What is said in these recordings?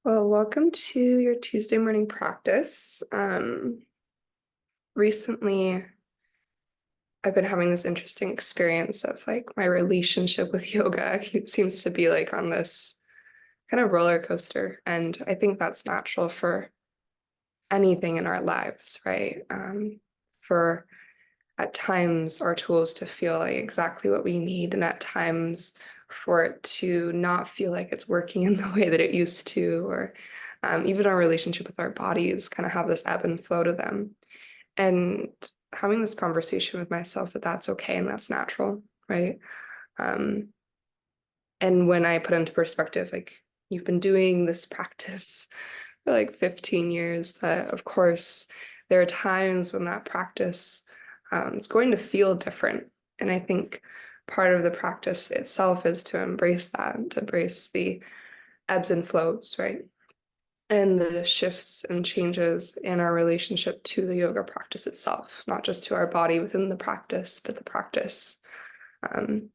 Well, welcome to your Tuesday morning practice. Recently, I've been having this interesting experience of like my relationship with yoga. It seems to be like on this kind of roller coaster, and I think that's natural for anything in our lives, right? For at times our tools to feel like exactly what we need, and at times for it to not feel like it's working in the way that it used to, or even our relationship with our bodies kind of have this ebb and flow to them. And having this conversation with myself that that's okay and that's natural, right? Um, and when I put into perspective, like you've been doing this practice for like 15 years, that of course there are times when that practice is going to feel different. And I think part of the practice itself is to embrace that, to embrace the ebbs and flows, right? And the shifts and changes in our relationship to the yoga practice itself, not just to our body within the practice, but the practice. Um,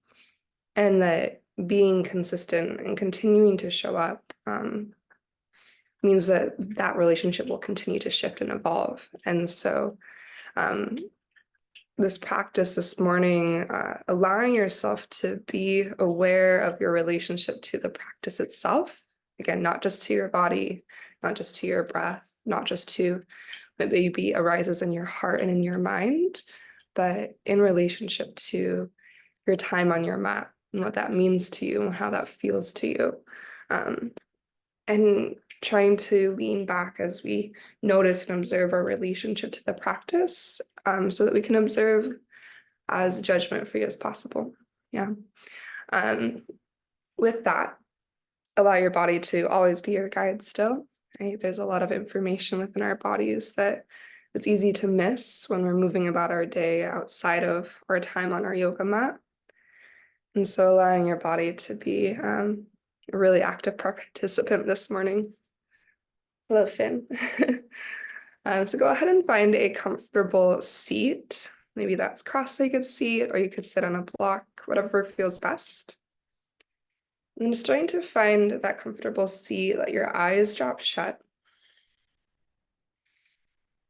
and that being consistent and continuing to show up means that that relationship will continue to shift and evolve. And so, um, this practice this morning, allowing yourself to be aware of your relationship to the practice itself. Again, not just to your body, not just to your breath, not just to what maybe arises in your heart and in your mind, but in relationship to your time on your mat and what that means to you and how that feels to you. Um, and trying to lean back as we notice and observe our relationship to the practice, so that we can observe as judgment free as possible. Yeah. Um, with that, allow your body to always be your guide still, right? There's a lot of information within our bodies that it's easy to miss when we're moving about our day outside of our time on our yoga mat. And so allowing your body to be a really active participant this morning. Hello, Finn. So go ahead and find a comfortable seat. Maybe that's cross-legged seat, or you could sit on a block, whatever feels best. And then just trying to find that comfortable seat, let your eyes drop shut.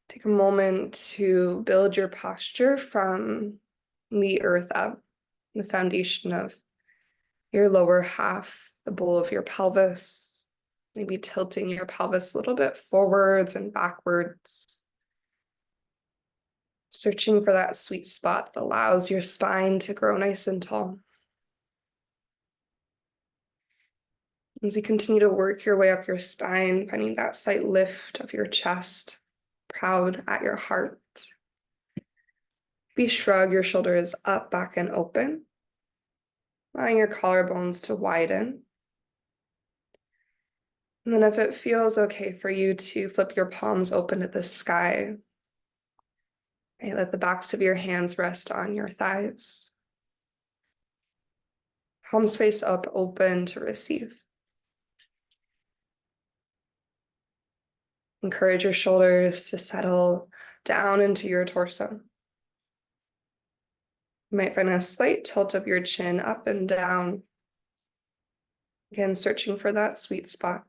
Take a moment to build your posture from the earth up, the foundation of your lower half, the bowl of your pelvis, maybe tilting your pelvis a little bit forwards and backwards. Searching for that sweet spot that allows your spine to grow nice and tall. As you continue to work your way up your spine, finding that slight lift of your chest, proud at your heart. Maybe shrug your shoulders up, back, and open, allowing your collarbones to widen. And then if it feels okay for you to flip your palms open at the sky, right, let the backs of your hands rest on your thighs. Palms face up, open to receive. Encourage your shoulders to settle down into your torso. You might find a slight tilt of your chin up and down. Again, searching for that sweet spot.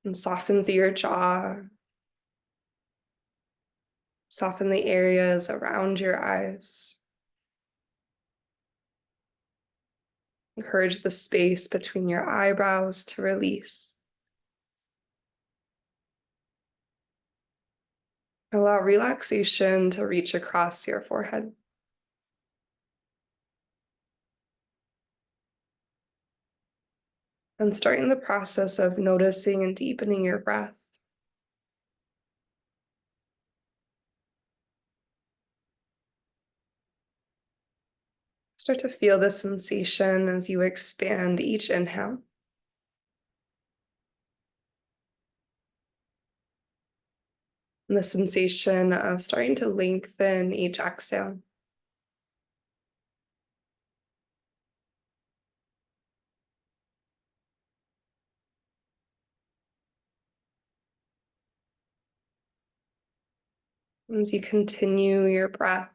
And soften through your jaw. Soften the areas around your eyes. Encourage the space between your eyebrows to release. Allow relaxation to reach across your forehead. And starting the process of noticing and deepening your breath. Start to feel the sensation as you expand each inhale. And the sensation of starting to lengthen each exhale. As you continue your breath,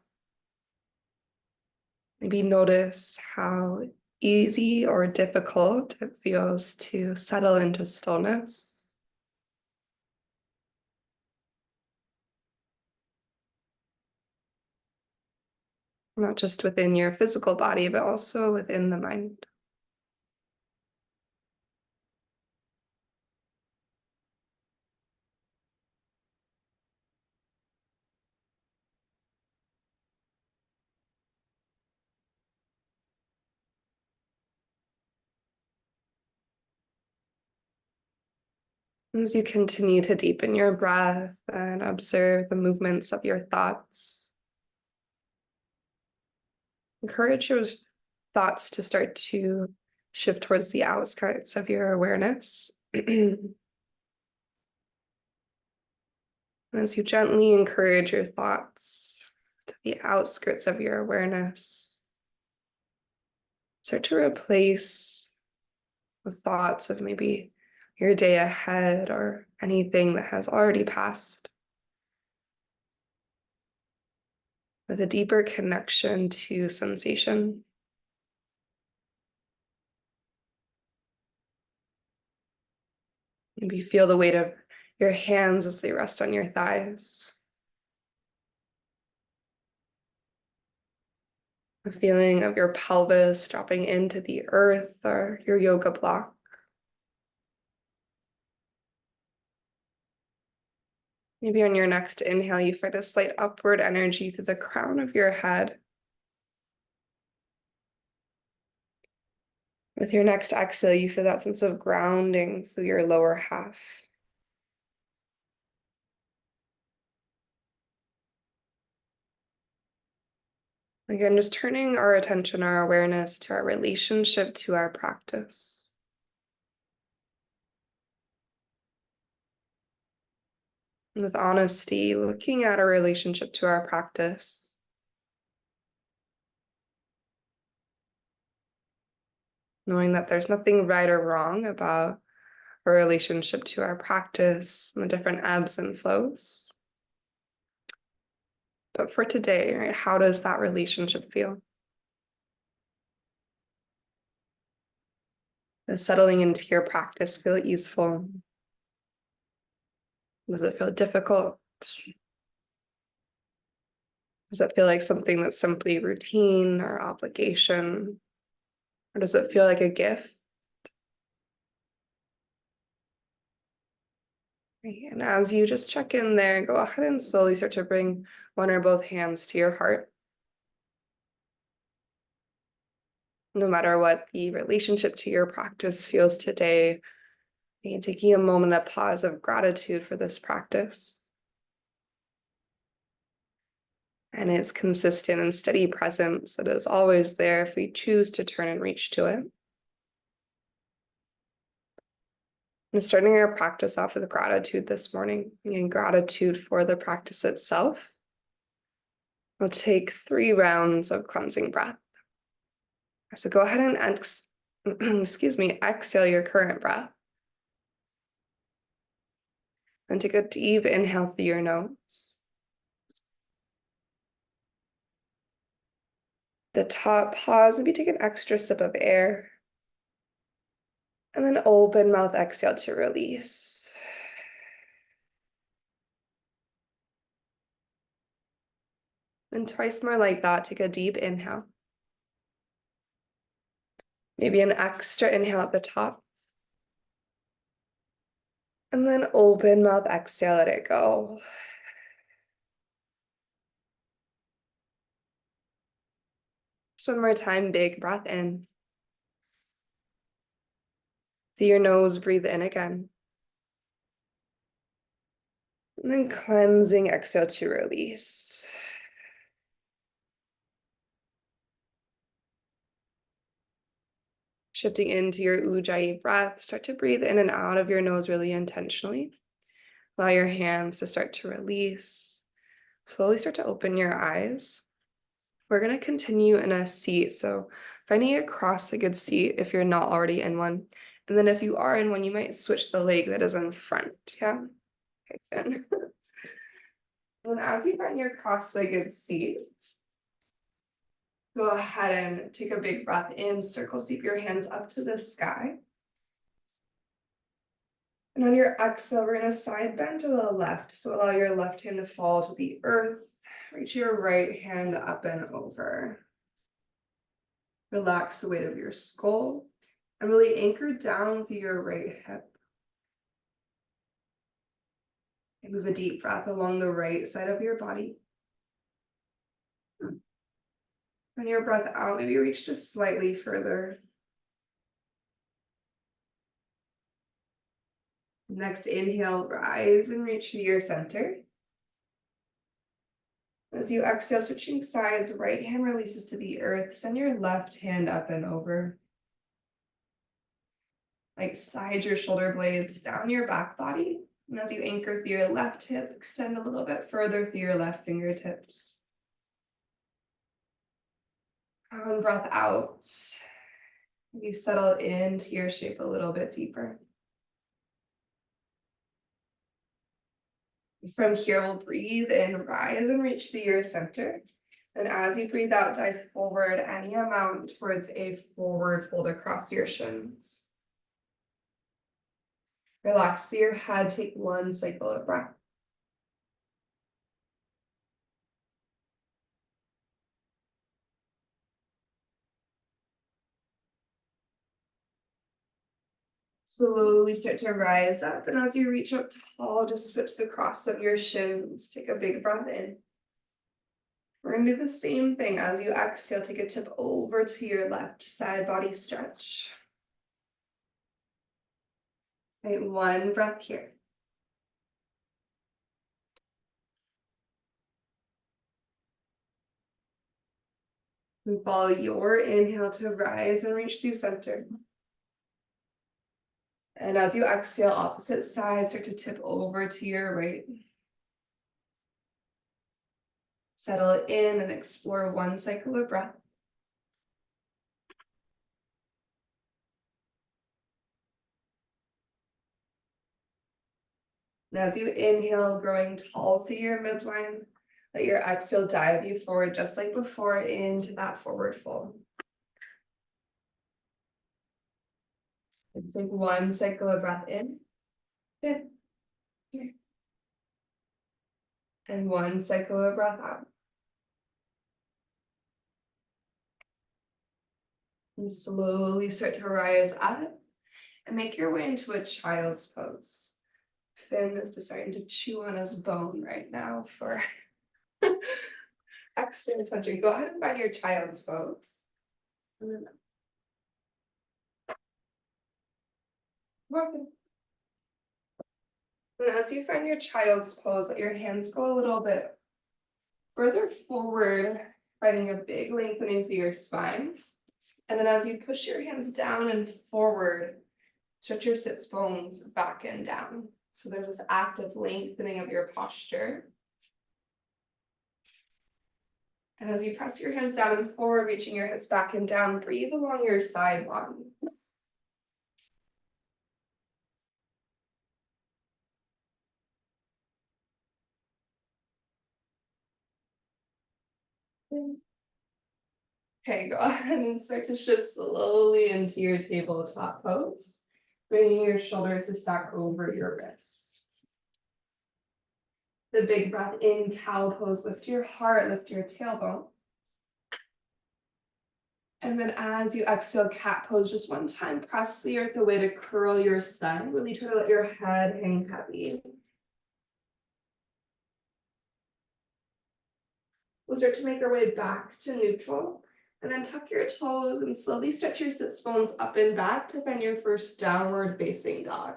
maybe notice how easy or difficult it feels to settle into stillness. Not just within your physical body, but also within the mind. As you continue to deepen your breath and observe the movements of your thoughts, encourage your thoughts to start to shift towards the outskirts of your awareness. As you gently encourage your thoughts to the outskirts of your awareness, start to replace the thoughts of maybe your day ahead or anything that has already passed with a deeper connection to sensation. Maybe feel the weight of your hands as they rest on your thighs. The feeling of your pelvis dropping into the earth or your yoga block. Maybe on your next inhale, you find a slight upward energy through the crown of your head. With your next exhale, you feel that sense of grounding through your lower half. Again, just turning our attention, our awareness to our relationship to our practice. And with honesty, looking at our relationship to our practice. Knowing that there's nothing right or wrong about our relationship to our practice and the different ebbs and flows. But for today, right, how does that relationship feel? Does settling into your practice feel easeful? Does it feel difficult? Does it feel like something that's simply routine or obligation? Or does it feel like a gift? Right. And as you just check in there, go ahead and slowly start to bring one or both hands to your heart. No matter what the relationship to your practice feels today, taking a moment of pause of gratitude for this practice and its consistent and steady presence that is always there if we choose to turn and reach to it. And starting our practice off with gratitude this morning, and gratitude for the practice itself. We'll take 3 rounds of cleansing breath. So go ahead and exhale your current breath. And take a deep inhale through your nose. The top, pause, maybe take an extra sip of air. And then open mouth exhale to release. And twice more like that, take a deep inhale. Maybe an extra inhale at the top. And then open mouth exhale, let it go. Just one more time, big breath in. Through your nose, breathe in again. And then cleansing exhale to release. Shifting into your Ujjayi breath, start to breathe in and out of your nose really intentionally. Allow your hands to start to release. Slowly start to open your eyes. We're going to continue in a seat. So finding a cross-legged seat if you're not already in one. And then if you are in one, you might switch the leg that is in front. Yeah? Okay, Finn. And as you find your cross-legged seat, Go ahead and take a big breath in, circle sweep your hands up to the sky. And on your exhale, we're gonna side bend to the left. So allow your left hand to fall to the earth. Reach your right hand up and over. Relax the weight of your skull and really anchor down through your right hip. And move a deep breath along the right side of your body. On your breath out, maybe reach just slightly further. Next inhale, rise and reach to your center. As you exhale, switching sides, right hand releases to the earth. Send your left hand up and over. Like slide your shoulder blades down your back body. And as you anchor through your left hip, extend a little bit further through your left fingertips. On breath out, maybe settle into your shape a little bit deeper. From here, we'll breathe in, rise and reach to your center. And as you breathe out, dive forward any amount towards a forward fold across your shins. Relax through your head, take one cycle of breath. Slowly start to rise up, and as you reach up tall, just switch the cross of your shins. Take a big breath in. We're gonna do the same thing. As you exhale, take a tip over to your left side, body stretch. Take one breath here. And follow your inhale to rise and reach through center. And as you exhale, opposite side, start to tip over to your right. Settle in and explore one cycle of breath. And as you inhale, growing tall through your midline, let your exhale dive you forward just like before into that forward fold. And take one cycle of breath in. And one cycle of breath out. And slowly start to rise up and make your way into a child's pose. Finn is deciding to chew on his bone right now for extra attention. Go ahead and find your child's pose. Welcome. And as you find your child's pose, let your hands go a little bit further forward, finding a big lengthening through your spine. And then as you push your hands down and forward, stretch your sits bones back and down. So there's this active lengthening of your posture. And as you press your hands down and forward, reaching your hips back and down, breathe along your side body. Okay, go ahead and start to shift slowly into your tabletop pose, bringing your shoulders to stack over your wrists. The big breath in, cow pose, lift your heart, lift your tailbone. And then as you exhale, cat pose, just one time, press the earth away to curl your spine. Really try to let your head hang heavy. We'll start to make our way back to neutral. And then tuck your toes and slowly stretch your sits bones up and back to find your first downward facing dog.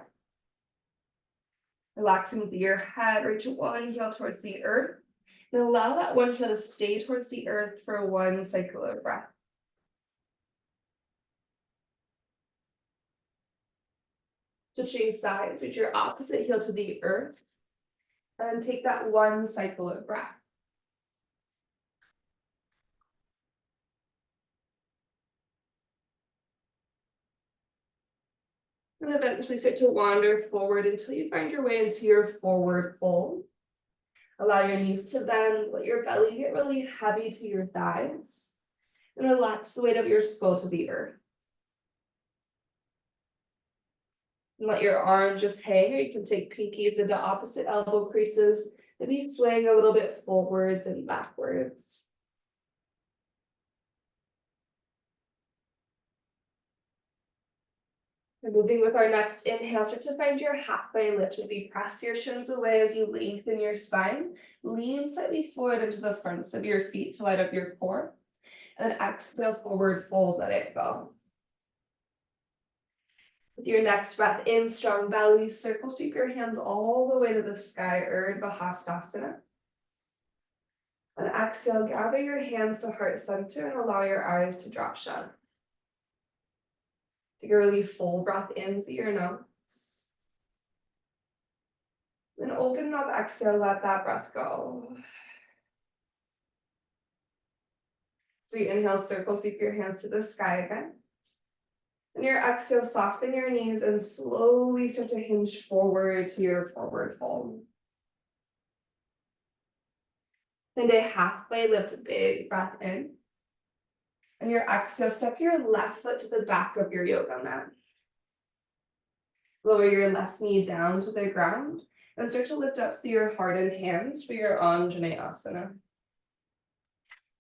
Relaxing with your head, reach one heel towards the earth. And allow that one heel to stay towards the earth for one cycle of breath. Switching sides, reach your opposite heel to the earth. And then take that one cycle of breath. And eventually start to wander forward until you find your way into your forward fold. Allow your knees to bend, let your belly get really heavy to your thighs. And relax the weight of your skull to the earth. And let your arms just hang, or you can take pinkies into opposite elbow creases, maybe swaying a little bit forwards and backwards. And moving with our next inhale, start to find your halfway lift. Maybe press your shins away as you lengthen your spine. Lean slightly forward into the fronts of your feet to light up your core. And then exhale, forward fold, let it go. With your next breath in, strong belly, circle, sweep your hands all the way to the sky, Urdhva Hastasana. And exhale, gather your hands to heart center and allow your eyes to drop shut. Take a really full breath in through your nose. Then open mouth, exhale, let that breath go. So you inhale, circle, sweep your hands to the sky again. And your exhale, soften your knees and slowly start to hinge forward to your forward fold. And a halfway lift, big breath in. And your exhale, step your left foot to the back of your yoga mat. Lower your left knee down to the ground and start to lift up through your hardened hands for your Anjaneyasana.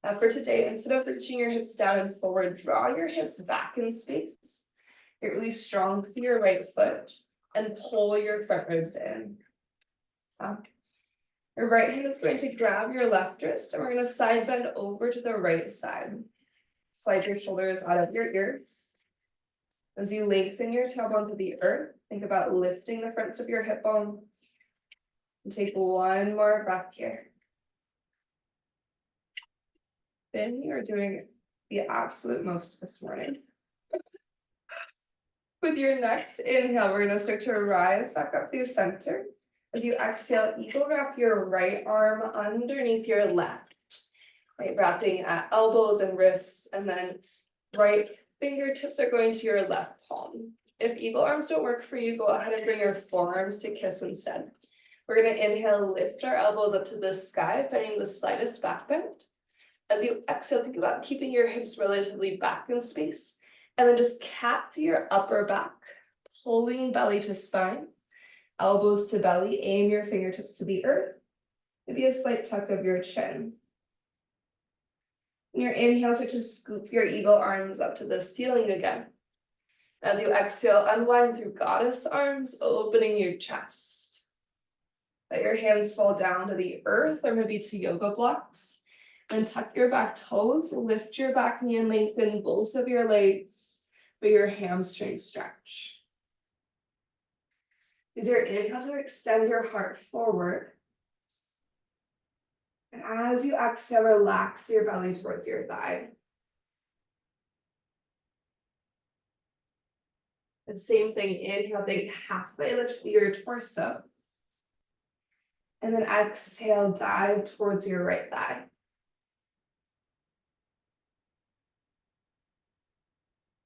Now for today, instead of reaching your hips down and forward, draw your hips back in space. Get really strong through your right foot and pull your front ribs in. Your right hand is going to grab your left wrist and we're going to side bend over to the right side. Slide your shoulders out of your ears. As you lengthen your tailbone to the earth, think about lifting the fronts of your hip bones. And take one more breath here. Then you're doing the absolute most this morning. With your next inhale, we're going to start to rise back up through center. As you exhale, eagle wrap your right arm underneath your left. Right, wrapping at elbows and wrists, and then right fingertips are going to your left palm. If eagle arms don't work for you, go ahead and bring your forearms to kiss instead. We're going to inhale, lift our elbows up to the sky, finding the slightest back bend. As you exhale, think about keeping your hips relatively back in space, and then just cat through your upper back, pulling belly to spine, elbows to belly, aim your fingertips to the earth, maybe a slight tuck of your chin. In your inhale, start to scoop your eagle arms up to the ceiling again. As you exhale, unwind through goddess arms, opening your chest. Let your hands fall down to the earth or maybe to yoga blocks. And tuck your back toes, lift your back knee and lengthen both of your legs for your hamstring stretch. As your inhale, to extend your heart forward. And as you exhale, relax your belly towards your thigh. And same thing, inhale, big halfway lift through your torso. And then exhale, dive towards your right thigh.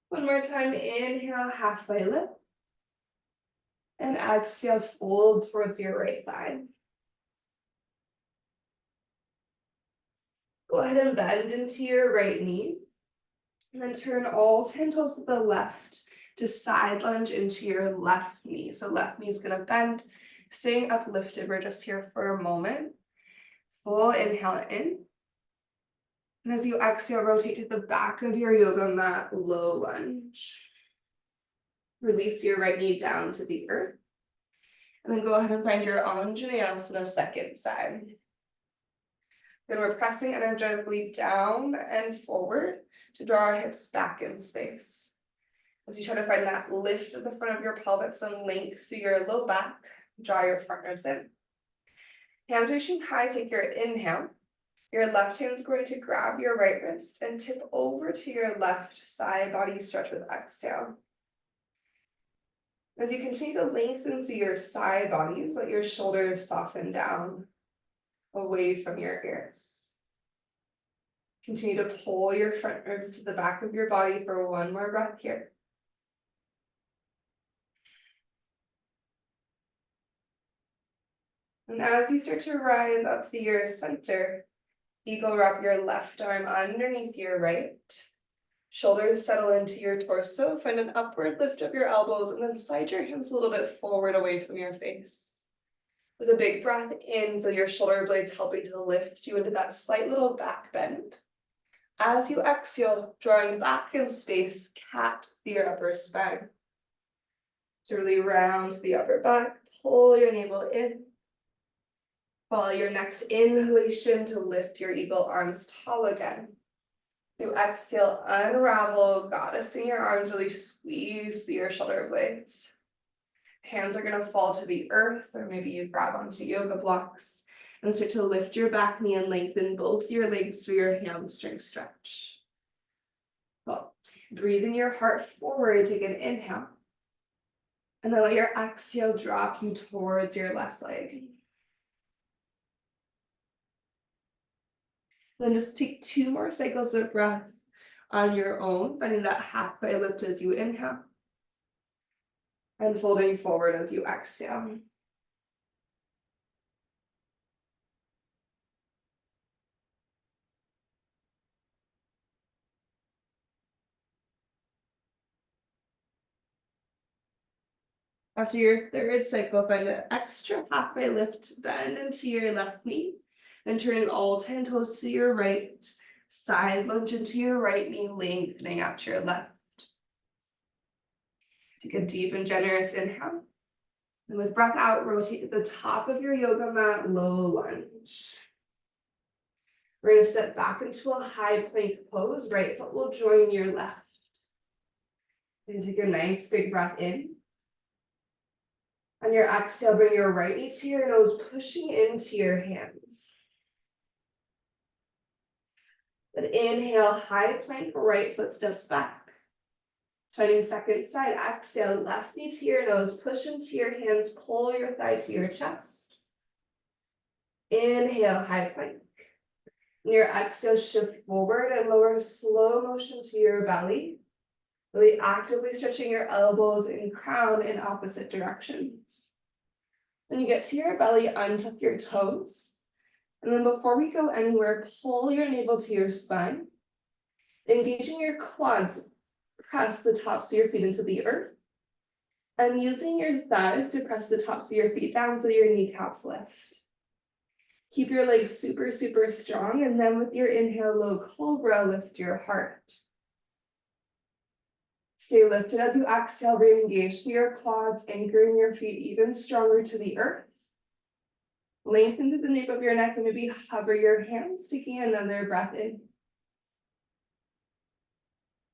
One more time, inhale, halfway lift. And exhale, fold towards your right thigh. Go ahead and bend into your right knee. And then turn all 10 toes to the left to side lunge into your left knee. So left knee is going to bend, staying uplifted. We're just here for a moment. Full inhale in. And as you exhale, rotate to the back of your yoga mat, low lunge. Release your right knee down to the earth. And then go ahead and find your Anjaneyasana second side. Then we're pressing energetically down and forward to draw our hips back in space. As you try to find that lift at the front of your pelvis and length through your low back, draw your front ribs in. Hands reaching high, take your inhale. Your left hand's going to grab your right wrist and tip over to your left side body stretch with exhale. As you continue to lengthen through your side bodies, let your shoulders soften down away from your ears. Continue to pull your front ribs to the back of your body for one more breath here. And as you start to rise up to your center, Eagle wrap your left arm underneath your right. Shoulders settle into your torso. Find an upward lift of your elbows and then slide your hands a little bit forward away from your face. With a big breath in, feel your shoulder blades helping to lift you into that slight little back bend. As you exhale, drawing back in space, cat through your upper spine. So really round the upper back, pull your navel in. Follow your next inhalation to lift your eagle arms tall again. Through exhale, unravel, goddessing your arms, really squeeze through your shoulder blades. Hands are gonna fall to the earth, or maybe you grab onto yoga blocks and start to lift your back knee and lengthen both your legs through your hamstring stretch. Well, breathing your heart forward, take an inhale. And then let your exhale drop you towards your left leg. Then just take 2 more cycles of breath on your own, finding that halfway lift as you inhale. And folding forward as you exhale. After your 3rd cycle, find an extra halfway lift, bend into your left knee, and turning all 10 toes to your right, side lunge into your right knee, lengthening out your left. Take a deep and generous inhale. And with breath out, rotate to the top of your yoga mat, low lunge. We're going to step back into a high plank pose. Right foot will join your left. And take a nice big breath in. On your exhale, bring your right knee to your nose, pushing into your hands. Then inhale, high plank, right foot steps back. Turning second side, exhale, left knee to your nose, push into your hands, pull your thigh to your chest. Inhale, high plank. And your exhale, shift forward and lower slow motion to your belly. Really actively stretching your elbows and crown in opposite directions. When you get to your belly, untuck your toes. And then before we go anywhere, pull your navel to your spine. Engaging your quads, press the tops of your feet into the earth. And using your thighs to press the tops of your feet down, feel your kneecaps lift. Keep your legs super, super strong. And then with your inhale, low cobra, lift your heart. Stay lifted as you exhale, re-engage through your quads, anchoring your feet even stronger to the earth. Lengthen through the nape of your neck and maybe hover your hands, taking another breath in.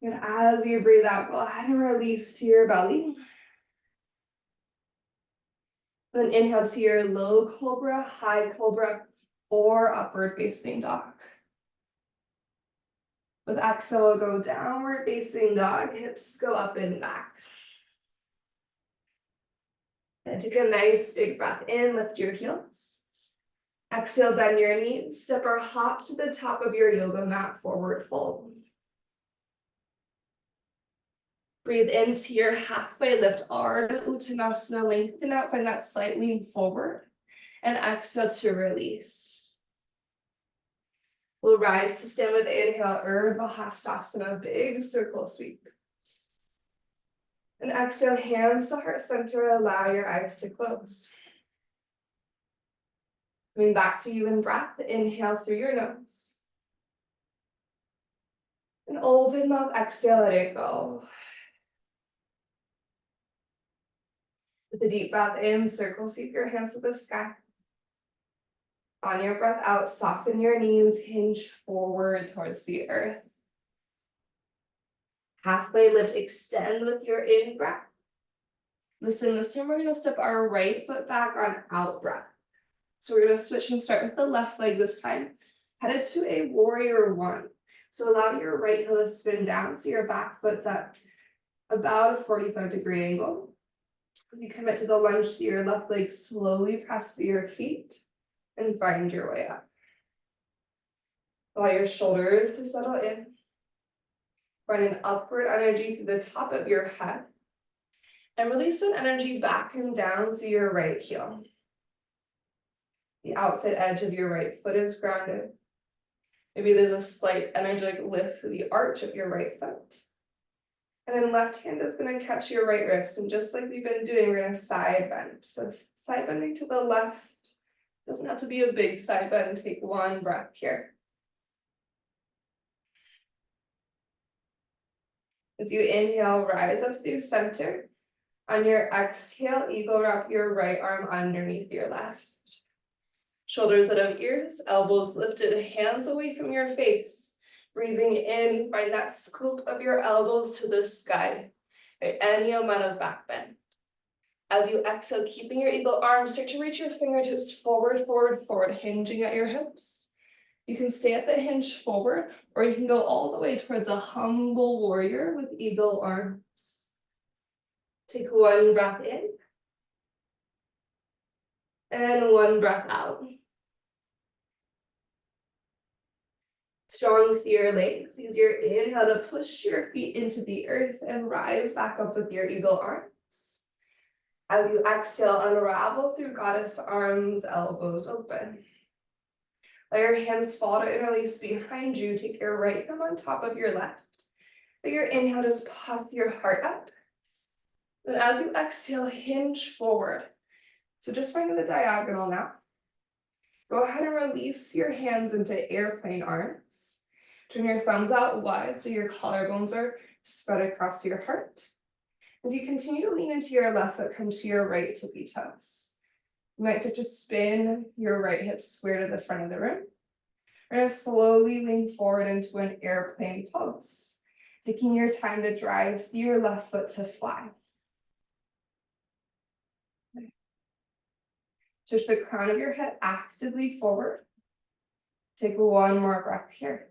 And as you breathe out, go ahead and release to your belly. Then inhale to your low cobra, high cobra, or upward facing dog. With exhale, go downward facing dog, hips go up and back. And take a nice big breath in, lift your heels. Exhale, bend your knees, step or hop to the top of your yoga mat, forward fold. Breathe into your halfway lift, Ardha Uttanasana, lengthen out, find that slight lean forward. And exhale to release. We'll rise to stand with inhale, Urdhva Hastasana, big circle sweep. And exhale, hands to heart center, allow your eyes to close. Coming back to you in breath, inhale through your nose. And open mouth, exhale, let it go. With a deep breath in, circle sweep your hands to the sky. On your breath out, soften your knees, hinge forward towards the earth. Halfway lift, extend with your in breath. Listen, this time we're going to step our right foot back on out breath. So we're going to switch and start with the left leg this time. Headed to a warrior one. So allow your right heel to spin down so your back foot's at about a 45-degree angle. As you commit to the lunge, your left leg slowly press through your feet and find your way up. Allow your shoulders to settle in. Find an upward energy through the top of your head. And release an energy back and down through your right heel. The outside edge of your right foot is grounded. Maybe there's a slight energetic lift through the arch of your right foot. And then left hand is going to catch your right wrist. And just like we've been doing, we're going to side bend. So side bending to the left. Doesn't have to be a big side bend. Take one breath here. As you inhale, rise up through center. On your exhale, eagle wrap your right arm underneath your left. Shoulders out of ears, elbows lifted, hands away from your face. Breathing in, find that scoop of your elbows to the sky. At any amount of back bend. As you exhale, keeping your eagle arms, start to reach your fingertips forward, forward, forward, hinging at your hips. You can stay at the hinge forward, or you can go all the way towards a humble warrior with eagle arms. Take one breath in. And one breath out. Strong through your legs. Use your inhale to push your feet into the earth and rise back up with your eagle arms. As you exhale, unravel through goddess arms, elbows open. Let your hands fall to interlace behind you. Take your right thumb on top of your left. Let your inhale, just puff your heart up. Then as you exhale, hinge forward. So just finding the diagonal now. Go ahead and release your hands into airplane arms. Turn your thumbs out wide so your collarbones are spread across your heart. As you continue to lean into your left foot, come to your right tippy toes. You might start to spin your right hip square to the front of the room. We're going to slowly lean forward into an airplane pose, taking your time to drive through your left foot to fly. Push the crown of your head actively forward. Take one more breath here.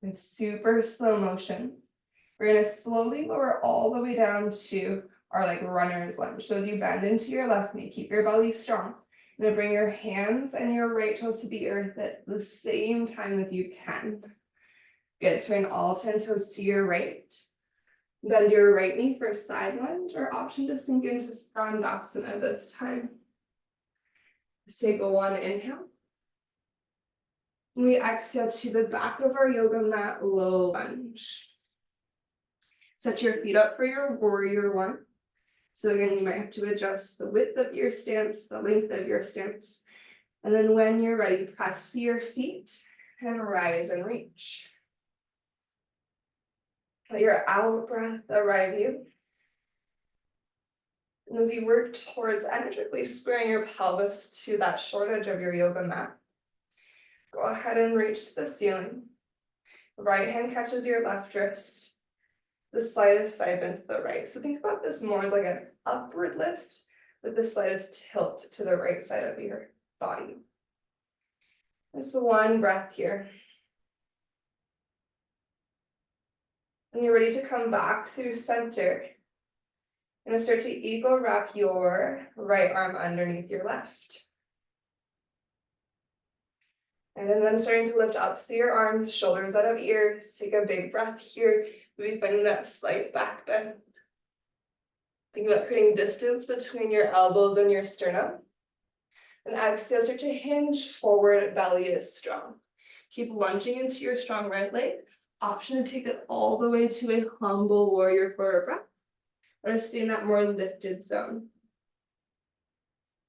In super slow motion, we're going to slowly lower all the way down to our runner's lunge. So as you bend into your left knee, keep your belly strong. You're going to bring your hands and your right toes to the earth at the same time if you can. Good, turn all 10 toes to your right. Bend your right knee for side lunge, or option to sink into Skandasana this time. Let's take a one inhale. We exhale to the back of our yoga mat, low lunge. Set your feet up for your warrior one. So again, you might have to adjust the width of your stance, the length of your stance. And then when you're ready, press your feet and rise and reach. Let your out breath arrive you. And as you work towards energetically squaring your pelvis to that short edge of your yoga mat, go ahead and reach to the ceiling. Right hand catches your left wrist. The slightest side bend to the right. So think about this more as like an upward lift with the slightest tilt to the right side of your body. Just one breath here. When you're ready to come back through center, you're going to start to eagle wrap your right arm underneath your left. And then starting to lift up through your arms, shoulders out of ears. Take a big breath here. Maybe finding that slight back bend. Think about creating distance between your elbows and your sternum. And exhale, start to hinge forward, belly is strong. Keep lunging into your strong right leg. Option to take it all the way to a humble warrior for a breath, or to stay in that more lifted zone.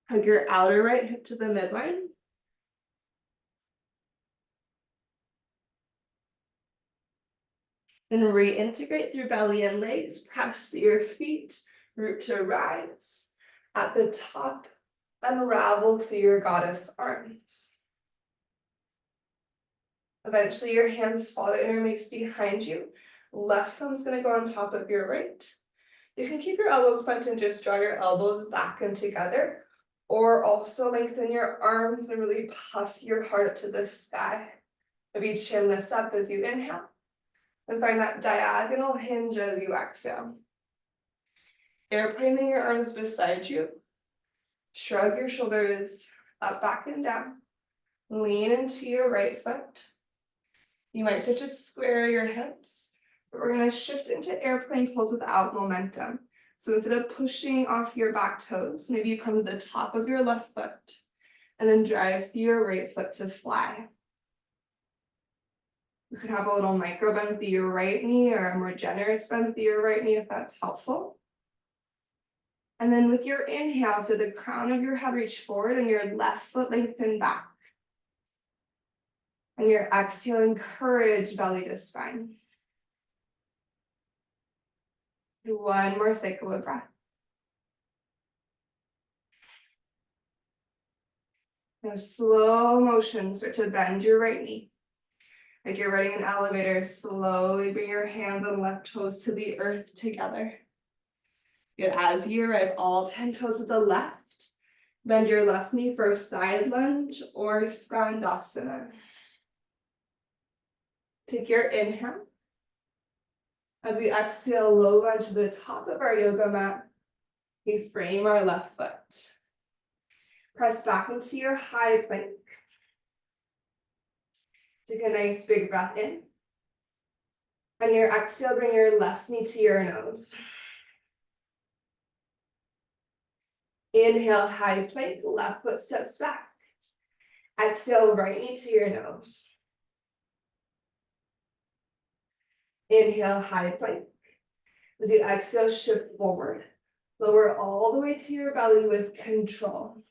Hug your outer right hip to the midline. Then reintegrate through belly and legs. Press your feet, root to rise. At the top, unravel through your goddess arms. Eventually, your hands fall to interlace behind you. Left thumb's going to go on top of your right. You can keep your elbows bent and just draw your elbows back and together, or also lengthen your arms and really puff your heart up to the sky. Maybe chin lifts up as you inhale, and find that diagonal hinge as you exhale. Airplaning your arms beside you. Shrug your shoulders up, back, and down. Lean into your right foot. You might start to square your hips, but we're going to shift into airplane pose without momentum. So instead of pushing off your back toes, maybe you come to the top of your left foot and then drive through your right foot to fly. You could have a little micro bend through your right knee or a more generous bend through your right knee if that's helpful. And then with your inhale, for the crown of your head, reach forward and your left foot lengthen back. And your exhale, encourage belly to spine. Do one more cycle of breath. Now slow motion, start to bend your right knee. Like you're riding an elevator, slowly bring your hands and left toes to the earth together. Good, as you arrive, all 10 toes to the left. Bend your left knee for side lunge or skandasana. Take your inhale. As we exhale, low lunge to the top of our yoga mat, we frame our left foot. Press back into your high plank. Take a nice big breath in. On your exhale, bring your left knee to your nose. Inhale, high plank, left foot steps back. Exhale, right knee to your nose. Inhale, high plank. As you exhale, shift forward. Lower all the way to your belly with control.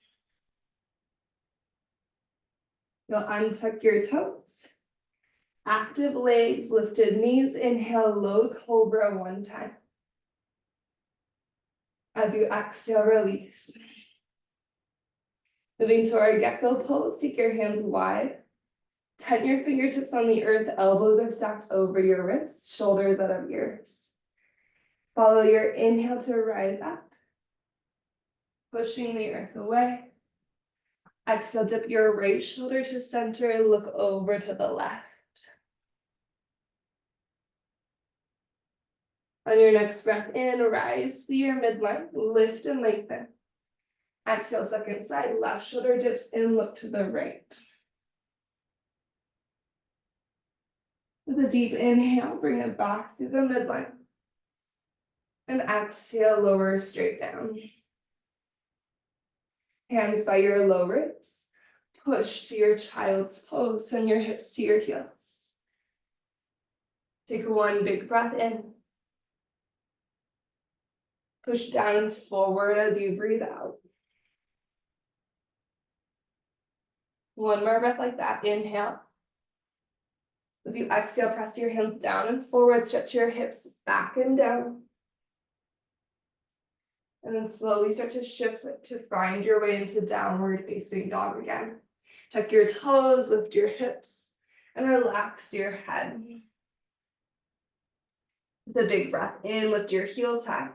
You'll untuck your toes. Active legs, lifted knees. Inhale, low cobra one time. As you exhale, release. Moving to our gecko pose, take your hands wide. Tent your fingertips on the earth, elbows are stacked over your wrists, shoulders out of ears. Follow your inhale to rise up, pushing the earth away. Exhale, dip your right shoulder to center and look over to the left. On your next breath in, rise through your midline, lift and lengthen. Exhale, second side, left shoulder dips in, look to the right. With a deep inhale, bring it back through the midline. And exhale, lower straight down. Hands by your low ribs. Push to your child's pose, send your hips to your heels. Take one big breath in. Push down and forward as you breathe out. One more breath like that. Inhale. As you exhale, press your hands down and forward, stretch your hips back and down. And then slowly start to shift to find your way into downward facing dog again. Tuck your toes, lift your hips, and relax your head. With a big breath in, lift your heels high.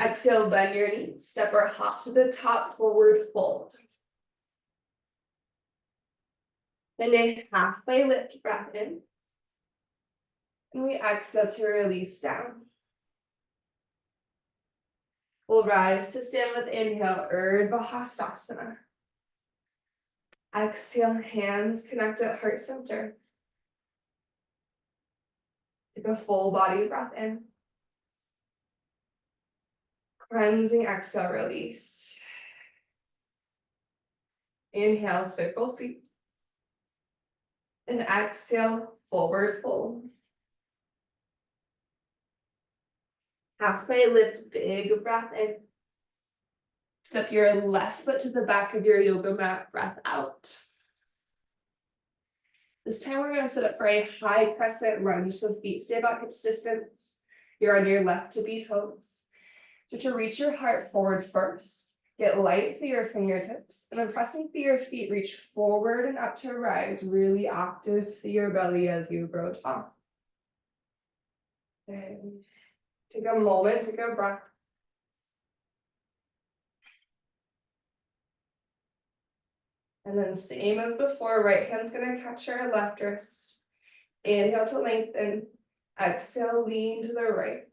Exhale, bend your knees, step or hop to the top, forward fold. Then a halfway lift, breath in. And we exhale to release down. We'll rise to stand with inhale, Urdhva Hastasana. Exhale, hands connect at heart center. Take a full body breath in. Cleansing exhale, release. Inhale, circle sweep. And exhale, forward fold. Halfway lift, big breath in. Step your left foot to the back of your yoga mat, breath out. This time we're going to sit up for a high crescent lunge, so feet stay about hips distance. You're on your left tippy toes. Start to reach your heart forward first. Get light through your fingertips, and then pressing through your feet, reach forward and up to rise, really active through your belly as you grow tall. And take a moment, take a breath. And then same as before, right hand's gonna catch our left wrist. Inhale to lengthen, exhale, lean to the right.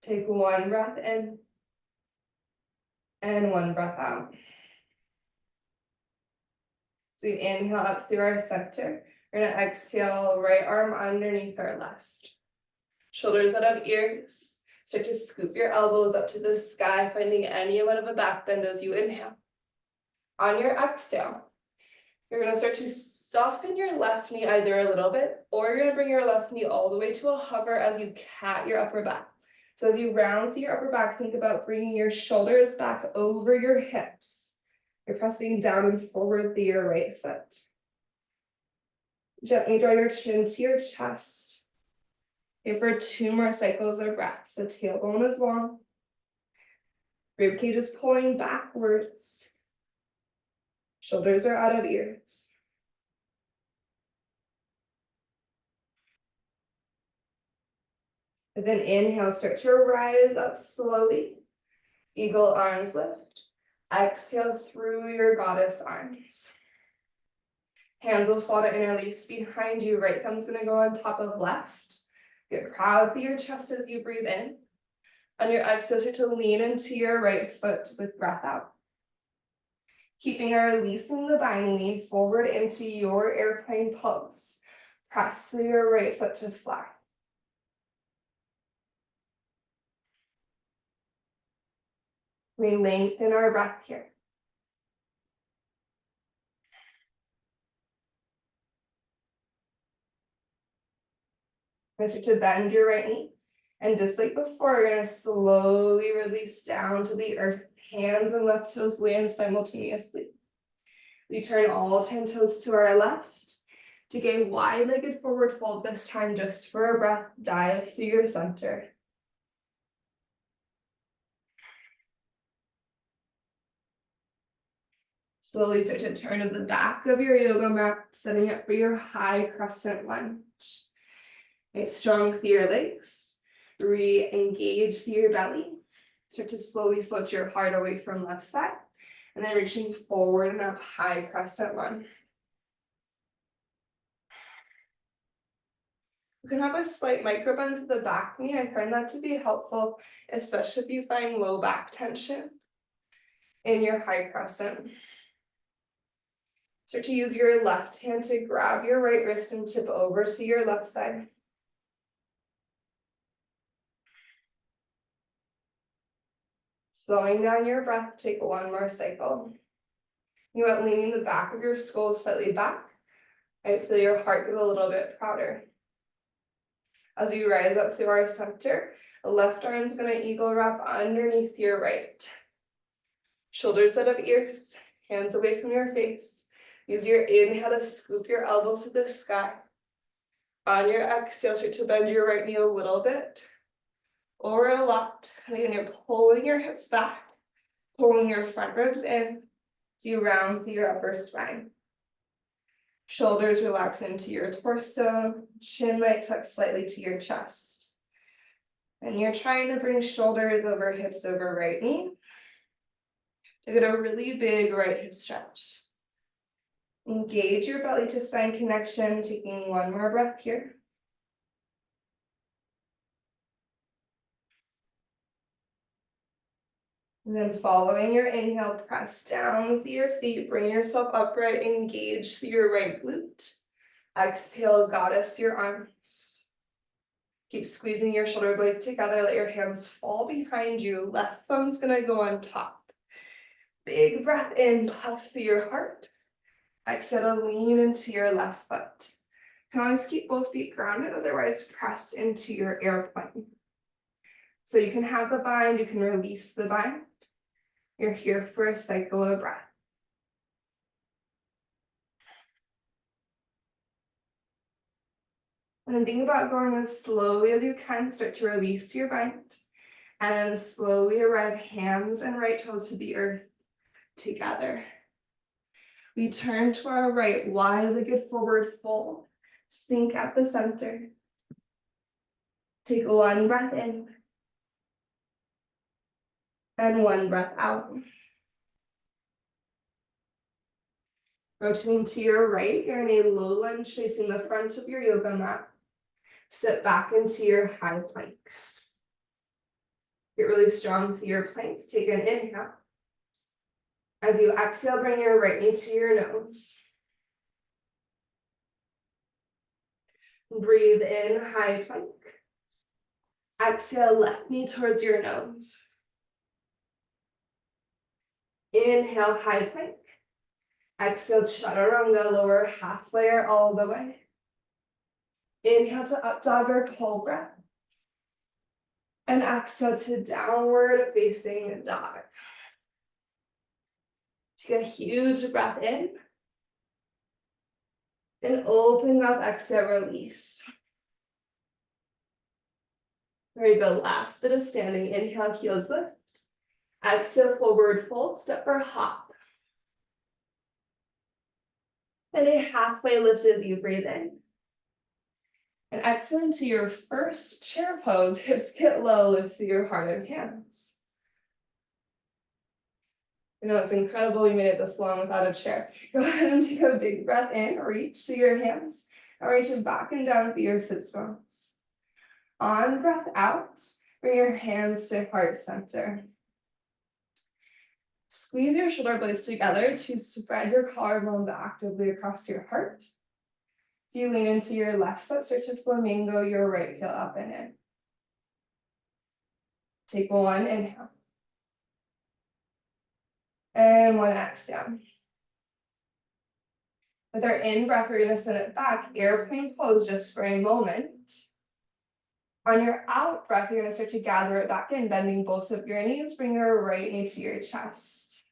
Take one breath in and one breath out. So we inhale up through our center. We're gonna exhale, right arm underneath our left. Shoulders out of ears. Start to scoop your elbows up to the sky, finding any amount of a back bend as you inhale. On your exhale, you're going to start to soften your left knee either a little bit, or you're going to bring your left knee all the way to a hover as you cat your upper back. So as you round through your upper back, think about bringing your shoulders back over your hips. You're pressing down and forward through your right foot. Gently draw your chin to your chest. Here for 2 more cycles of breath. So tailbone is long. Ribcage is pulling backwards. Shoulders are out of ears. And then inhale, start to rise up slowly. Eagle arms lift. Exhale through your goddess arms. Hands will fall to interlace behind you. Right thumb's going to go on top of left. Get proud through your chest as you breathe in. On your exhale, start to lean into your right foot with breath out. Keeping or releasing the bind, lean forward into your airplane pose. Press through your right foot to fly. We lengthen our breath here. Start to bend your right knee. And just like before, you're going to slowly release down to the earth. Hands and left toes land simultaneously. We turn all 10 toes to our left. Take a wide-legged forward fold, this time just for a breath. Dive through your center. Slowly start to turn to the back of your yoga mat, setting up for your high crescent lunge. Nice, strong through your legs. Re-engage through your belly. Start to slowly float your heart away from left side. And then reaching forward and up, high crescent lunge. You can have a slight micro bend to the back knee. I find that to be helpful, especially if you find low back tension in your high crescent. Start to use your left hand to grab your right wrist and tip over to your left side. Slowing down your breath, take 1 more cycle. You want leaning the back of your skull slightly back. I feel your heart get a little bit prouder. As you rise up through our center, the left arm's going to eagle wrap underneath your right. Shoulders out of ears, hands away from your face. Use your inhale to scoop your elbows to the sky. On your exhale, start to bend your right knee a little bit or a lot. And again, you're pulling your hips back, pulling your front ribs in as you round through your upper spine. Shoulders relax into your torso, chin might tuck slightly to your chest. And you're trying to bring shoulders over hips over right knee to get a really big right hip stretch. Engage your belly to spine connection, taking 1 more breath here. And then following your inhale, press down with your feet, bring yourself upright, engage through your right glute. Exhale, goddess your arms. Keep squeezing your shoulder blades together, let your hands fall behind you. Left thumb's gonna go on top. Big breath in, puff through your heart. Exhale to lean into your left foot. You can always keep both feet grounded, otherwise press into your airplane. So you can have the bind, you can release the bind. You're here for a cycle of breath. And then think about going as slowly as you can, start to release your bind. And then slowly arrive hands and right toes to the earth together. We turn to our right, wide-legged forward fold. Sink at the center. Take 1 breath in. And 1 breath out. Rotating to your right, you're in a low lunge facing the front of your yoga mat. Step back into your high plank. Get really strong through your plank. Take an inhale. As you exhale, bring your right knee to your nose. Breathe in, high plank. Exhale, left knee towards your nose. Inhale, high plank. Exhale, chaturanga, lower halfway or all the way. Inhale to up dog or cobra. And exhale to downward facing dog. Take a huge breath in. And open mouth, exhale, release. There you go, last bit of standing. Inhale, heels lift. Exhale, forward fold, step or hop. And a halfway lift as you breathe in. And exhale into your first chair pose. Hips get low, lift through your heart and hands. I know it's incredible we made it this long without a chair. Go ahead and take a big breath in, reach to your hands, and reach it back and down through your sit bones. On breath out, bring your hands to heart center. Squeeze your shoulder blades together to spread your collarbones actively across your heart. So you lean into your left foot, start to flamingo your right heel up and in. Take one inhale. And one exhale. With our in breath, we're going to send it back, airplane pose just for a moment. On your out breath, you're going to start to gather it back in, bending both of your knees. Bring your right knee to your chest.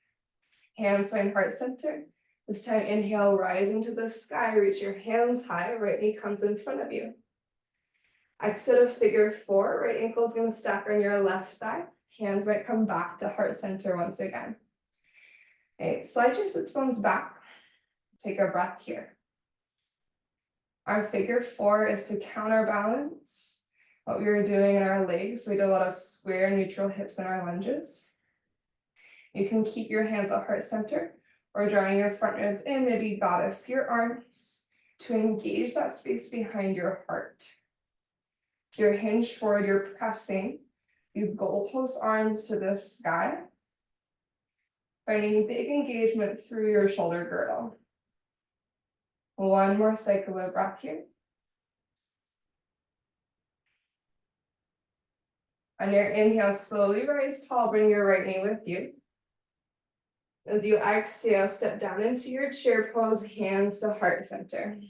Hands find heart center. This time, inhale, rising to the sky. Reach your hands high. Right knee comes in front of you. Exit a figure four. Right ankle is going to stack on your left thigh. Hands might come back to heart center once again. Okay, slide your sit bones back. Take a breath here. Our figure four is to counterbalance what we were doing in our legs. So we did a lot of square neutral hips in our lunges. You can keep your hands at heart center or drawing your front ribs in, maybe goddess your arms to engage that space behind your heart. So you're hinged forward, you're pressing these goalpost arms to the sky, finding big engagement through your shoulder girdle. One more cycle of breath here. On your inhale, slowly rise tall, bring your right knee with you. As you exhale, step down into your chair pose, hands to heart center.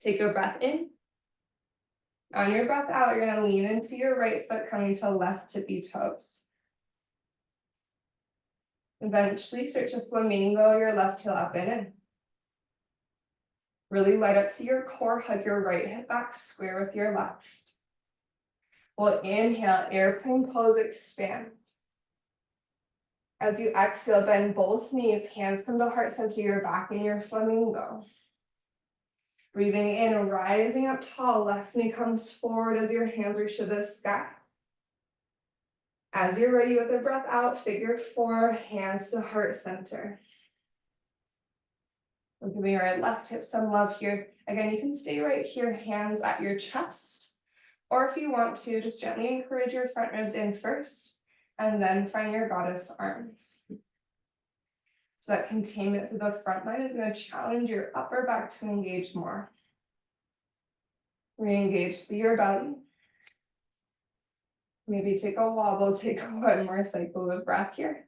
Take a breath in. On your breath out, you're going to lean into your right foot, coming to left tippy toes. Eventually, start to flamingo your left heel up and in. Really light up through your core, hug your right hip back square with your left. We'll inhale, airplane pose, expand. As you exhale, bend both knees, hands come to heart center, your back in your flamingo. Breathing in, rising up tall, left knee comes forward as your hands reach to the sky. As you're ready with a breath out, figure four, hands to heart center. We're giving our left hip some love here. Again, you can stay right here, hands at your chest. Or if you want to, just gently encourage your front ribs in first, and then find your goddess arms. So that containment through the front line is going to challenge your upper back to engage more. Re-engage through your belly. Maybe take a wobble, take one more cycle of breath here.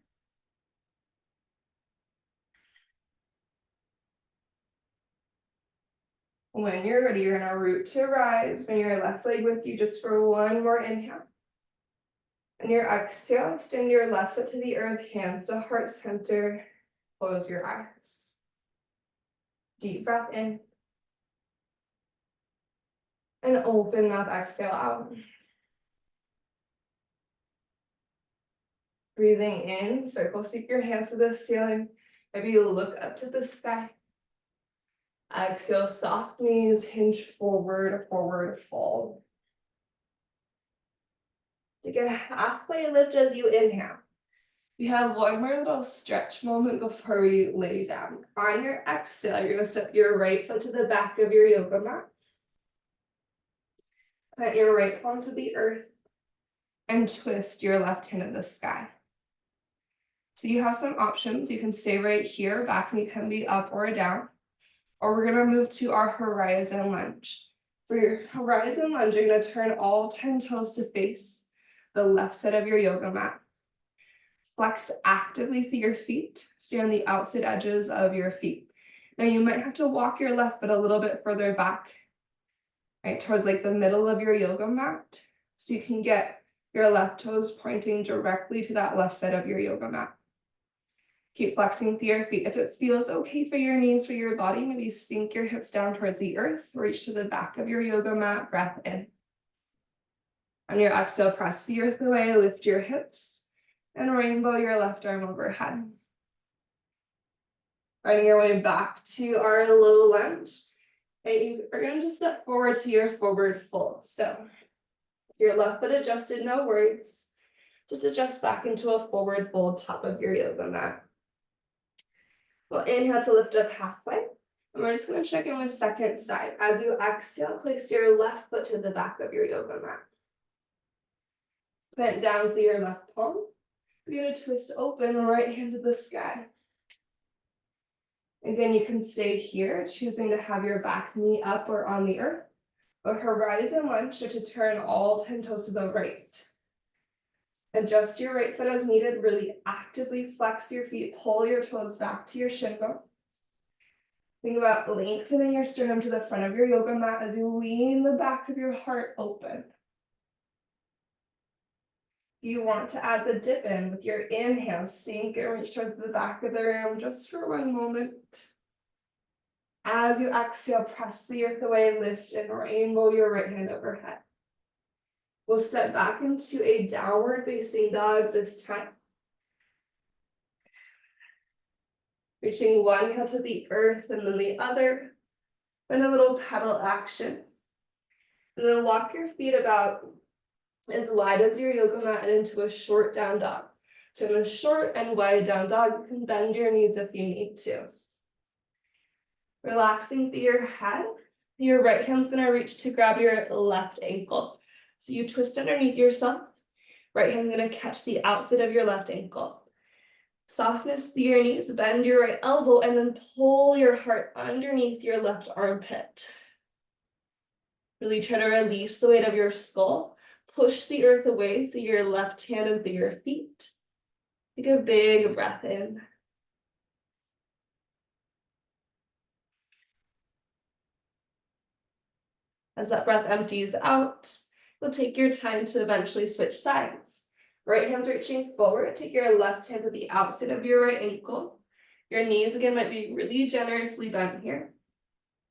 When you're ready, you're going to root to rise. Bring your left leg with you just for one more inhale. And your exhale, extend your left foot to the earth, hands to heart center. Close your eyes. Deep breath in. And open mouth, exhale out. Breathing in, circle sweep your hands to the ceiling. Maybe look up to the sky. Exhale, soft knees, hinge forward, forward fold. Take a halfway lift as you inhale. We have one more little stretch moment before we lay down. On your exhale, you're going to step your right foot to the back of your yoga mat. Plant your right palm to the earth and twist your left hand in the sky. So you have some options. You can stay right here, back knee can be up or down, or we're going to move to our horizon lunge. For your horizon lunge, you're going to turn all 10 toes to face the left side of your yoga mat. Flex actively through your feet. Stay on the outside edges of your feet. Now you might have to walk your left foot a little bit further back, right, towards like the middle of your yoga mat, so you can get your left toes pointing directly to that left side of your yoga mat. Keep flexing through your feet. If it feels okay for your knees, for your body, maybe sink your hips down towards the earth, reach to the back of your yoga mat, breath in. On your exhale, press the earth away, lift your hips, and rainbow your left arm overhead. Finding your way back to our low lunge. And you are going to just step forward to your forward fold. So if your left foot adjusted, no worries. Just adjust back into a forward fold top of your yoga mat. We'll inhale to lift up halfway. And we're just going to check in with second side. As you exhale, place your left foot to the back of your yoga mat. Plant down through your left palm. You're going to twist open, right hand to the sky. Again, you can stay here, choosing to have your back knee up or on the earth. A horizon lunge, or to turn all 10 toes to the right. Adjust your right foot as needed. Really actively flex your feet. Pull your toes back to your shin bones. Think about lengthening your sternum to the front of your yoga mat as you lean the back of your heart open. You want to add the dip in with your inhale. Sink and reach towards the back of the room just for one moment. As you exhale, press the earth away, lift and rainbow your right hand overhead. We'll step back into a downward facing dog this time. Reaching one heel to the earth and then the other. Then a little pedal action. And then walk your feet about as wide as your yoga mat and into a short down dog. So in a short and wide down dog, you can bend your knees if you need to. Relaxing through your head. Your right hand's going to reach to grab your left ankle. So you twist underneath yourself. Right hand's going to catch the outside of your left ankle. Softness through your knees, bend your right elbow, and then pull your heart underneath your left armpit. Really try to release the weight of your skull. Push the earth away through your left hand and through your feet. Take a big breath in. As that breath empties out, you'll take your time to eventually switch sides. Right hand's reaching forward. Take your left hand to the outside of your right ankle. Your knees, again, might be really generously bent here.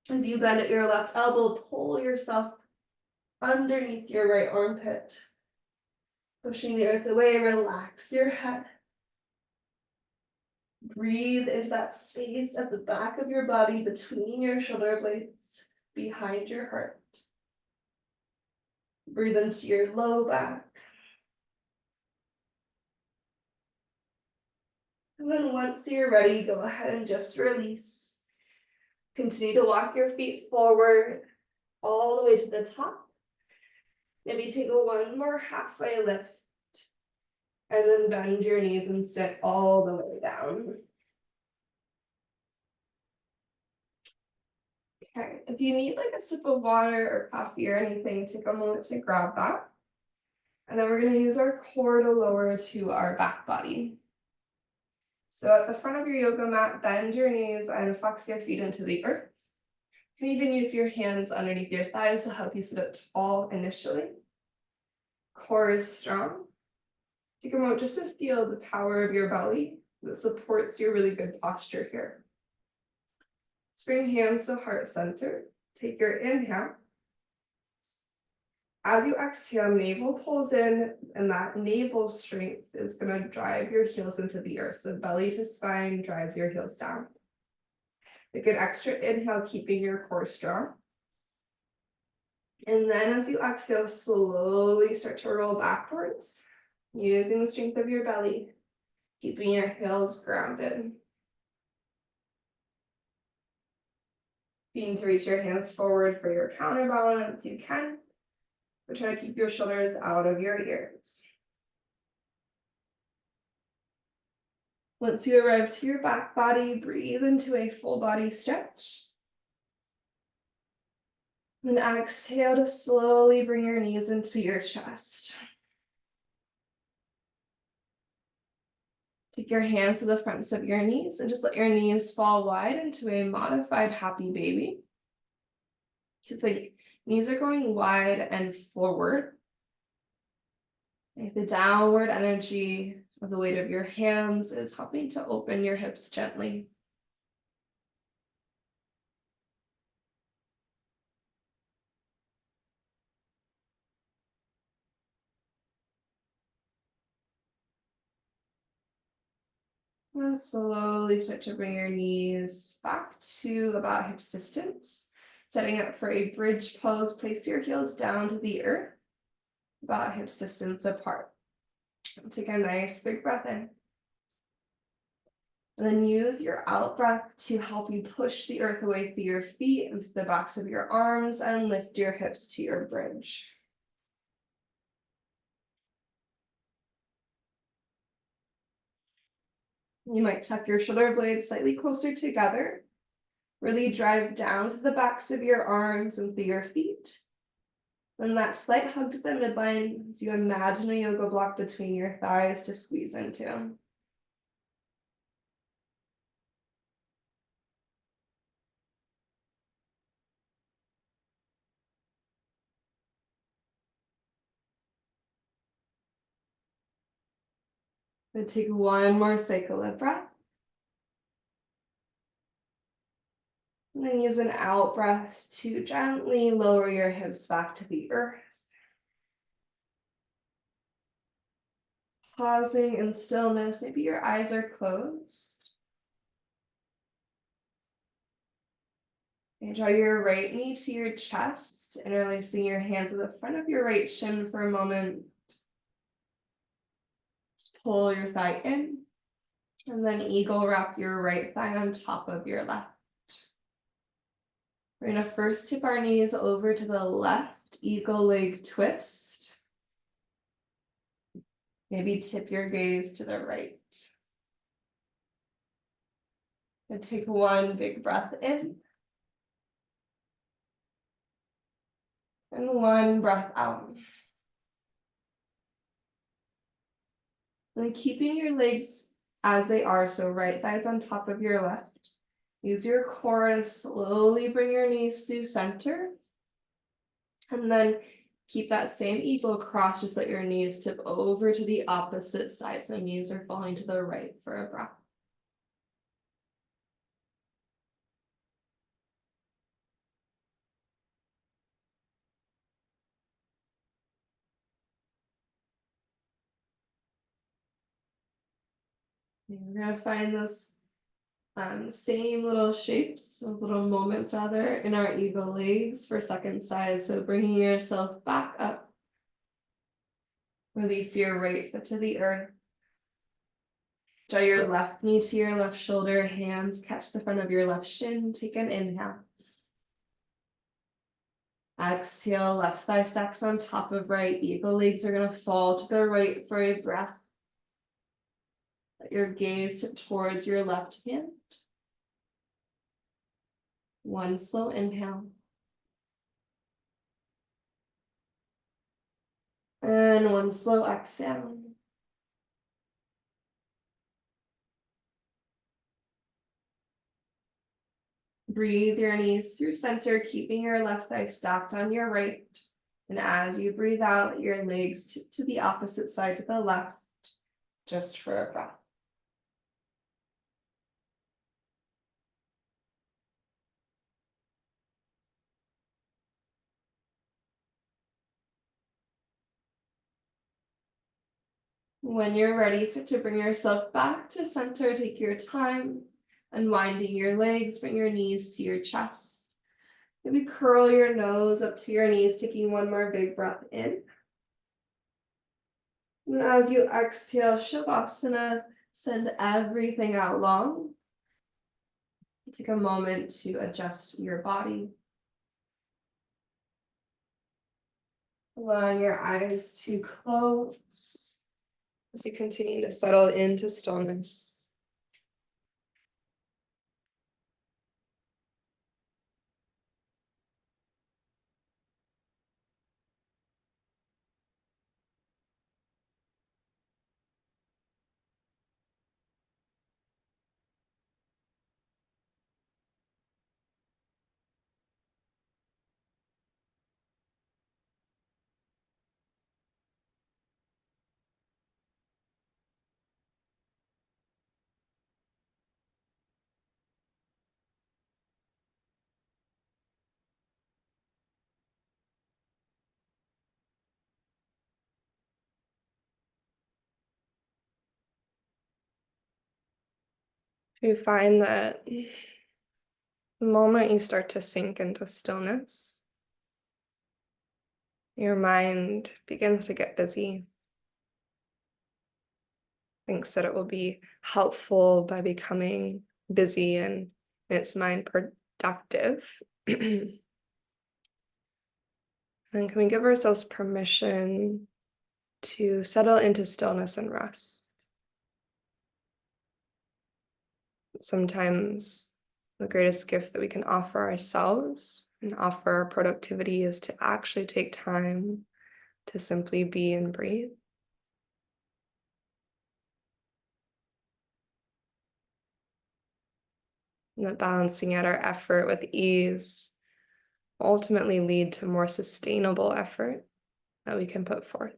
As you bend at your left elbow, pull yourself underneath your right armpit. Pushing the earth away, relax your head. Breathe into that space at the back of your body between your shoulder blades, behind your heart. Breathe into your low back. And then once you're ready, go ahead and just release. Continue to walk your feet forward all the way to the top. Maybe take one more halfway lift. And then bend your knees and sit all the way down. Okay, if you need like a sip of water or coffee or anything, take a moment to grab that. And then we're going to use our core to lower to our back body. So at the front of your yoga mat, bend your knees and flex your feet into the earth. You can even use your hands underneath your thighs to help you sit up tall initially. Core is strong. Take a moment just to feel the power of your belly that supports your really good posture here. Let's bring hands to heart center. Take your inhale. As you exhale, navel pulls in, and that navel strength is going to drive your heels into the earth. So belly to spine drives your heels down. Take an extra inhale, keeping your core strong. And then as you exhale, slowly start to roll backwards, using the strength of your belly, keeping your heels grounded. If you need to reach your hands forward for your counterbalance, you can. But try to keep your shoulders out of your ears. Once you arrive to your back body, breathe into a full body stretch. And exhale to slowly bring your knees into your chest. Take your hands to the fronts of your knees and just let your knees fall wide into a modified happy baby. So the knees are going wide and forward. The downward energy of the weight of your hands is helping to open your hips gently. And slowly start to bring your knees back to about hips distance. Setting up for a bridge pose, place your heels down to the earth, about hips distance apart. Take a nice big breath in. And then use your out breath to help you push the earth away through your feet and through the backs of your arms and lift your hips to your bridge. You might tuck your shoulder blades slightly closer together. Really drive down to the backs of your arms and through your feet. Then that slight hug to the midline as you imagine a yoga block between your thighs to squeeze into. Then take one more cycle of breath. And then use an out breath to gently lower your hips back to the earth. Pausing in stillness, maybe your eyes are closed. And draw your right knee to your chest, interlacing your hands at the front of your right shin for a moment. Just pull your thigh in, and then eagle wrap your right thigh on top of your left. We're gonna first tip our knees over to the left, eagle leg twist. Maybe tip your gaze to the right. And take one big breath in. And one breath out. And then keeping your legs as they are, so right thigh's on top of your left. Use your core to slowly bring your knees to center. And then keep that same eagle cross, just let your knees tip over to the opposite side. So knees are falling to the right for a breath. And we're gonna find those same little shapes, those little moments rather, in our eagle legs for second side. So bringing yourself back up. Release your right foot to the earth. Draw your left knee to your left shoulder, hands catch the front of your left shin. Take an inhale. Exhale, left thigh stacks on top of right. Eagle legs are gonna fall to the right for a breath. Let your gaze tip towards your left hand. One slow inhale. And one slow exhale. Breathe your knees through center, keeping your left thigh stacked on your right. And as you breathe out, let your legs tip to the opposite side to the left, just for a breath. When you're ready, start to bring yourself back to center. Take your time, unwinding your legs, bring your knees to your chest. Maybe curl your nose up to your knees, taking one more big breath in. And as you exhale, Shavasana, send everything out long. Take a moment to adjust your body. Allowing your eyes to close as you continue to settle into stillness. You find that the moment you start to sink into stillness, your mind begins to get busy, thinks that it will be helpful by becoming busy and its mind productive. And can we give ourselves permission to settle into stillness and rest? Sometimes the greatest gift that we can offer ourselves and offer our productivity is to actually take time to simply be and breathe. And that balancing out our effort with ease will ultimately lead to more sustainable effort that we can put forth.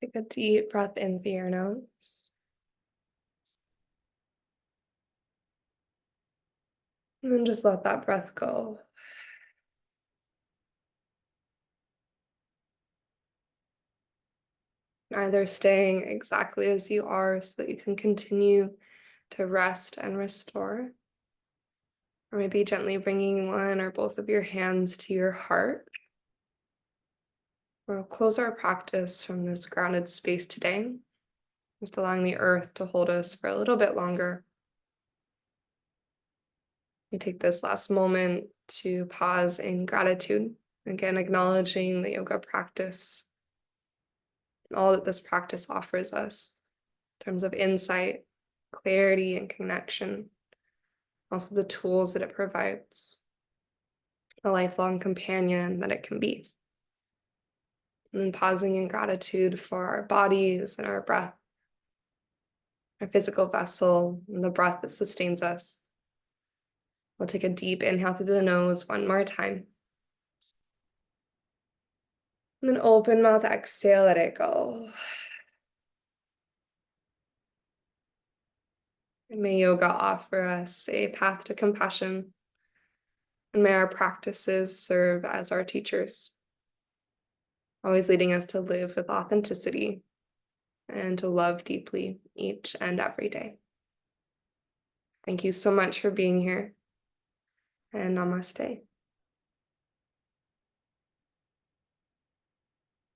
Take a deep breath in through your nose. And then just let that breath go. Either staying exactly as you are so that you can continue to rest and restore, or maybe gently bringing one or both of your hands to your heart. We'll close our practice from this grounded space today, just allowing the earth to hold us for a little bit longer. We take this last moment to pause in gratitude, again, acknowledging the yoga practice, all that this practice offers us in terms of insight, clarity, and connection, also the tools that it provides, a lifelong companion that it can be. And then pausing in gratitude for our bodies and our breath, our physical vessel, and the breath that sustains us. We'll take a deep inhale through the nose one more time. And then open mouth, exhale, let it go. And may yoga offer us a path to compassion. And may our practices serve as our teachers, always leading us to live with authenticity and to love deeply each and every day. Thank you so much for being here, and namaste.